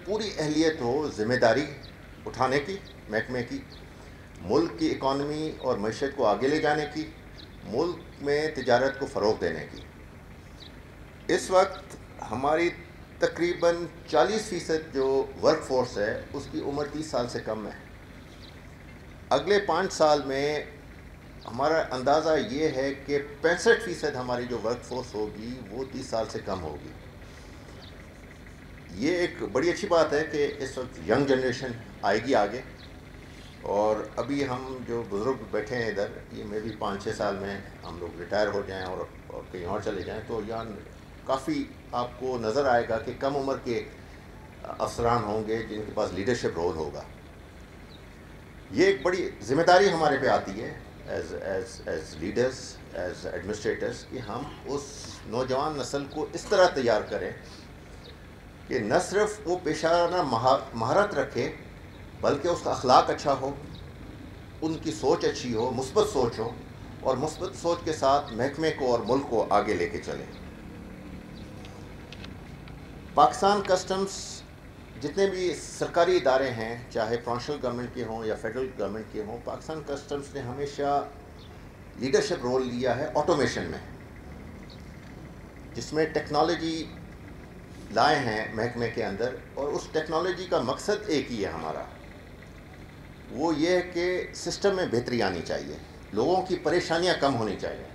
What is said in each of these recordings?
پوری اہلیت ہو ذمہ داری اٹھانے کی محکمے کی، ملک کی اکانومی اور معیشت کو آگے لے جانے کی، ملک میں تجارت کو فروغ دینے کی۔ اس وقت ہماری تقریباً 40% جو ورک فورس ہے اس کی عمر 30 سال سے کم ہے۔ اگلے 5 سال میں ہمارا اندازہ یہ ہے کہ 65% ہماری جو ورک فورس ہوگی وہ 30 سال سے کم ہوگی۔ یہ ایک بڑی اچھی بات ہے کہ اس وقت ینگ جنریشن آئے گی آگے، اور ابھی ہم جو بزرگ بیٹھے ہیں ادھر، یہ میں بھی 5-6 سال میں ہم لوگ ریٹائر ہو جائیں اور کہیں اور چلے جائیں تو یہاں کافی آپ کو نظر آئے گا کہ کم عمر کے افسران ہوں گے جن کے پاس لیڈرشپ رول ہوگا۔ یہ ایک بڑی ذمہ داری ہمارے پہ آتی ہے ایز لیڈرز، ایز ایڈمنسٹریٹرز، کہ ہم اس نوجوان نسل کو اس طرح تیار کریں کہ نہ صرف وہ پیشہ مہارت رکھے بلکہ اس کا اخلاق اچھا ہو، ان کی سوچ اچھی ہو، مثبت سوچ ہو، اور مثبت سوچ کے ساتھ محکمے کو اور ملک کو آگے لے کے چلیں۔ پاکستان کسٹمز جتنے بھی سرکاری ادارے ہیں، چاہے پروونشل گورنمنٹ کے ہوں یا فیڈرل گورنمنٹ کے ہوں، پاکستان کسٹمز نے ہمیشہ لیڈرشپ رول لیا ہے آٹومیشن میں، جس میں ٹیکنالوجی لائے ہیں محکمے کے اندر، اور اس ٹیکنالوجی کا مقصد ایک ہی ہے ہمارا، وہ یہ ہے کہ سسٹم میں بہتری آنی چاہیے، لوگوں کی پریشانیاں کم ہونی چاہیے۔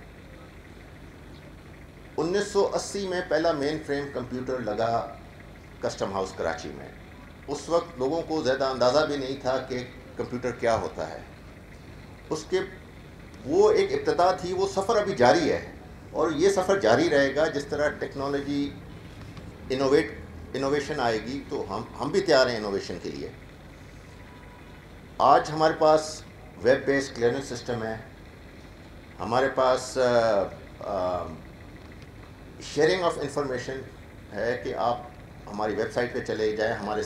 1980 میں پہلا مین فریم کمپیوٹر لگا کسٹم ہاؤس کراچی میں۔ اس وقت لوگوں کو زیادہ اندازہ بھی نہیں تھا کہ کمپیوٹر کیا ہوتا ہے۔ اس کے وہ ایک ابتدا تھی، وہ سفر ابھی جاری ہے، اور یہ سفر جاری رہے گا جس طرح ٹیکنالوجی انوویشن آئے گی تو ہم بھی تیار ہیں انوویشن کے لیے۔ آج ہمارے پاس ویب بیس کلیئرنس سسٹم ہے، ہمارے پاس شیئرنگ آف انفارمیشن ہے کہ آپ ہماری ویب سائٹ پہ چلے جائیں، ہمارے